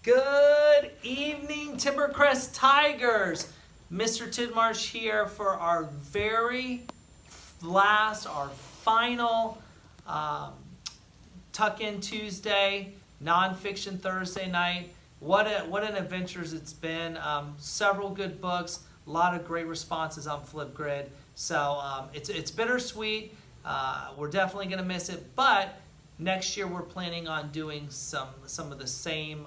Good evening, Timbercrest Tigers. Mr. Tidmarsh here for our very last, our final Tuck-In Tuesday, Nonfiction Thursday night. What an adventures it's been. Several good books, a lot of great responses on Flipgrid. So it's bittersweet. We're definitely going to miss it, but next year we're planning on doing some of the same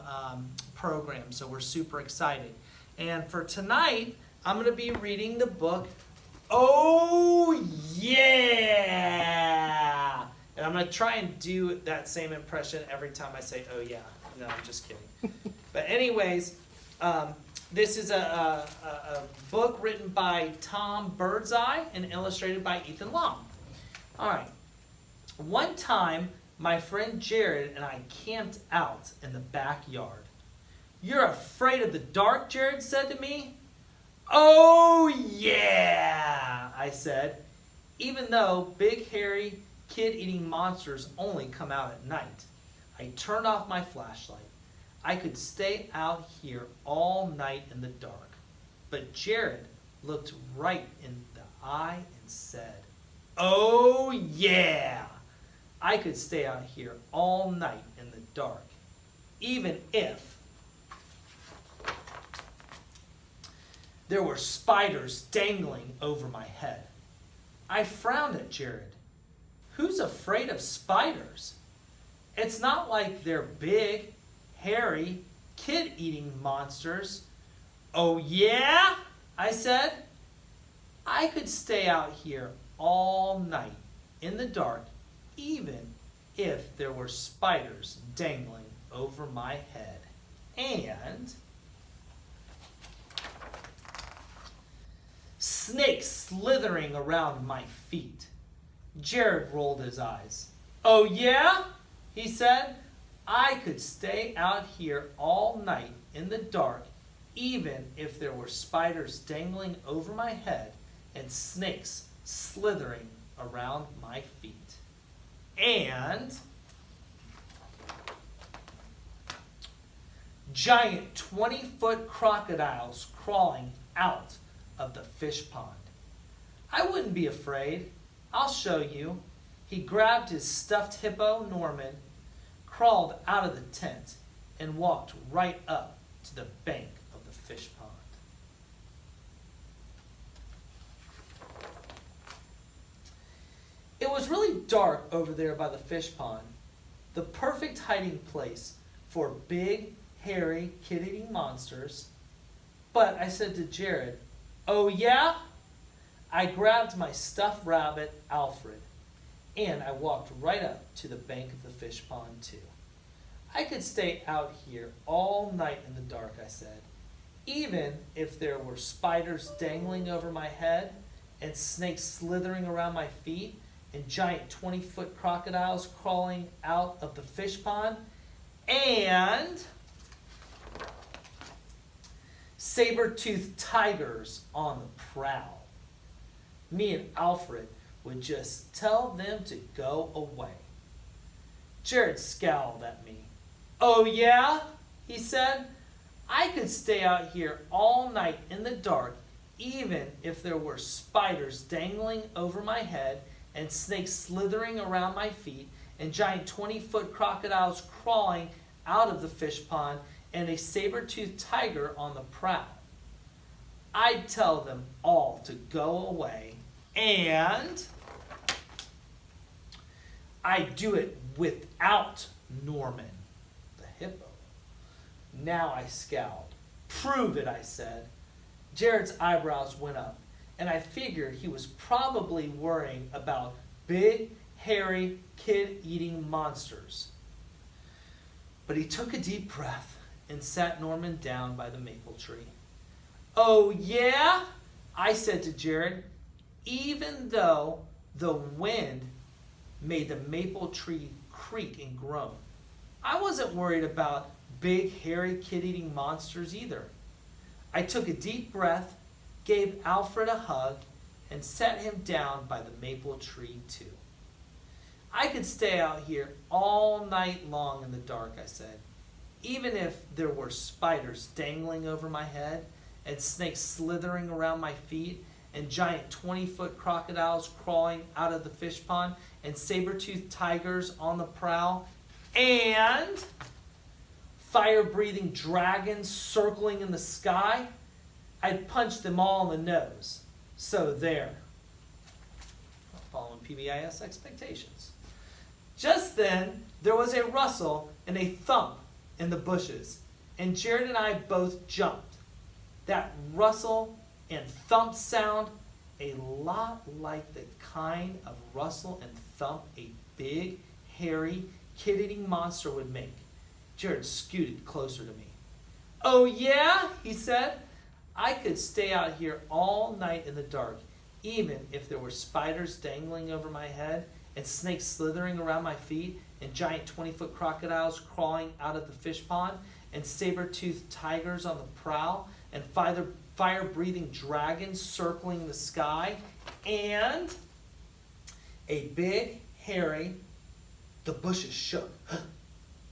programs, so we're super excited. And for tonight, I'm going to be reading the book, Oh Yeah! And I'm going to try and do that same impression every time I say, oh yeah. No, I'm just kidding. But anyways, this is a book written by Tom Birdseye and illustrated by Ethan Long. All right. One time, my friend Jared and I camped out in the backyard. "You're afraid of the dark?" Jared said to me. "Oh yeah," I said, even though big, hairy, kid-eating monsters only come out at night. I turned off my flashlight. I could stay out here all night in the dark. But Jared looked right in the eye and said, "Oh yeah, I could stay out here all night in the dark, even if there were spiders dangling over my head." I frowned at Jared. Who's afraid of spiders? It's not like they're big, hairy, kid-eating monsters. "Oh yeah?" I said. I could stay out here all night in the dark, even if there were spiders dangling over my head. And snakes slithering around my feet. Jared rolled his eyes. "Oh yeah?" he said. I could stay out here all night in the dark, even if there were spiders dangling over my head and snakes slithering around my feet. And giant 20-foot crocodiles crawling out of the fish pond. I wouldn't be afraid. I'll show you. He grabbed his stuffed hippo, Norman, crawled out of the tent, and walked right up to the bank of the fish pond. It was really dark over there by the fish pond, the perfect hiding place for big, hairy, kid-eating monsters. But I said to Jared, "Oh yeah?" I grabbed my stuffed rabbit, Alfred, and I walked right up to the bank of the fish pond too. I could stay out here all night in the dark, I said, even if there were spiders dangling over my head and snakes slithering around my feet and giant 20-foot crocodiles crawling out of the fish pond and saber-toothed tigers on the prowl. Me and Alfred would just tell them to go away. Jared scowled at me. "Oh yeah?" he said. I could stay out here all night in the dark, even if there were spiders dangling over my head and snakes slithering around my feet and giant 20-foot crocodiles crawling out of the fish pond and a saber-toothed tiger on the prowl. I'd tell them all to go away, and I'd do it without Norman, the hippo. Now I scowled. "Prove it," I said. Jared's eyebrows went up, and I figured he was probably worrying about big, hairy, kid-eating monsters. But he took a deep breath and sat Norman down by the maple tree. "Oh yeah?" I said to Jared, even though the wind made the maple tree creak and groan. I wasn't worried about big, hairy, kid-eating monsters either. I took a deep breath, gave Alfred a hug, and set him down by the maple tree too. I could stay out here all night long in the dark, I said, even if there were spiders dangling over my head, and snakes slithering around my feet, and giant 20-foot crocodiles crawling out of the fish pond, and saber-toothed tigers on the prowl, and fire-breathing dragons circling in the sky, I'd punch them all in the nose. So there. Following PBIS expectations. Just then, there was a rustle and a thump in the bushes, and Jared and I both jumped. That rustle and thump sound, a lot like the kind of rustle and thump a big, hairy, kid-eating monster would make. Jared scooted closer to me. "Oh yeah?" he said. "I could stay out here all night in the dark, even if there were spiders dangling over my head, and snakes slithering around my feet, and giant 20-foot crocodiles crawling out of the fish pond, and saber-toothed tigers on the prowl, and fire-breathing dragons circling the sky, and a big, hairy..." The bushes shook.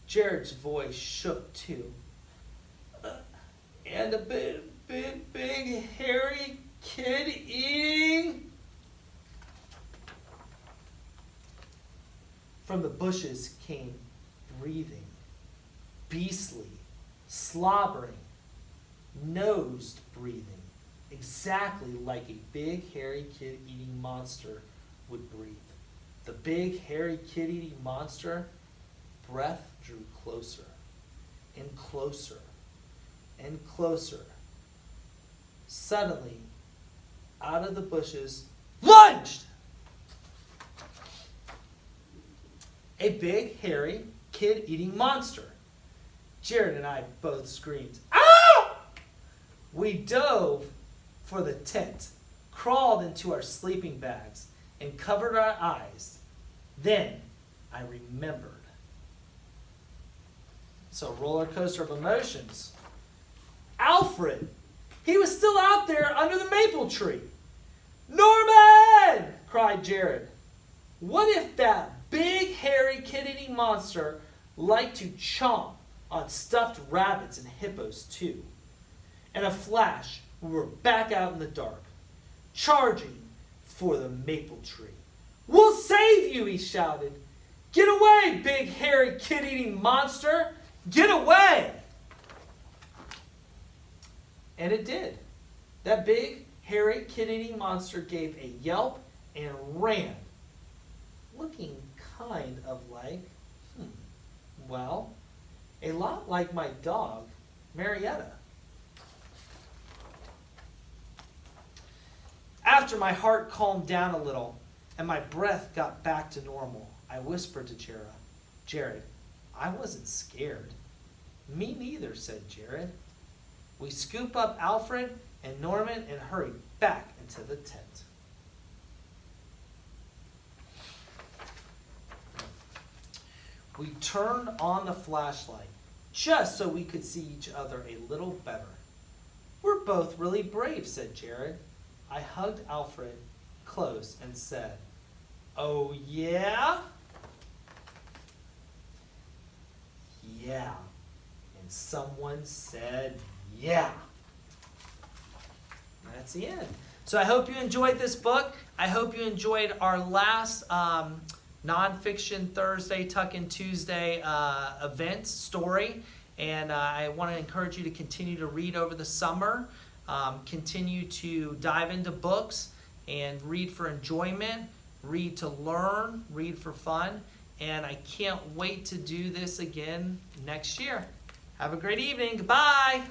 Jared's voice shook too. "And a big, hairy, kid-eating..." From the bushes came breathing, beastly, slobbering, nosed breathing, exactly like a big, hairy, kid-eating monster would breathe. The big, hairy, kid-eating monster breath drew closer and closer and closer. Suddenly, out of the bushes, lunged a big, hairy, kid-eating monster. Jared and I both screamed, "Ow!" We dove for the tent, crawled into our sleeping bags, and covered our eyes. Then I remembered. So, roller coaster of emotions. Alfred! He was still out there under the maple tree. "Norman!" cried Jared. What if that big, hairy, kid-eating monster liked to chomp on stuffed rabbits and hippos too? In a flash, we were back out in the dark, charging for the maple tree. "We'll save you!" he shouted. "Get away, big, hairy, kid-eating monster! Get away!" And it did. That big, hairy, kid-eating monster gave a yelp and ran, looking kind of like, well, a lot like my dog, Marietta. After my heart calmed down a little and my breath got back to normal, I whispered to Jared, "I wasn't scared." "Me neither," said Jared. We scooped up Alfred and Norman and hurried back into the tent. We turned on the flashlight just so we could see each other a little better. "We're both really brave," said Jared. I hugged Alfred close and said, "Oh yeah?" "Yeah." And someone said, "Yeah." That's the end. So I hope you enjoyed this book. I hope you enjoyed our last Nonfiction Thursday, Tuck-In Tuesday event story. And I want to encourage you to continue to read over the summer. Continue to dive into books and read for enjoyment, read to learn, read for fun. And I can't wait to do this again next year. Have a great evening. Goodbye.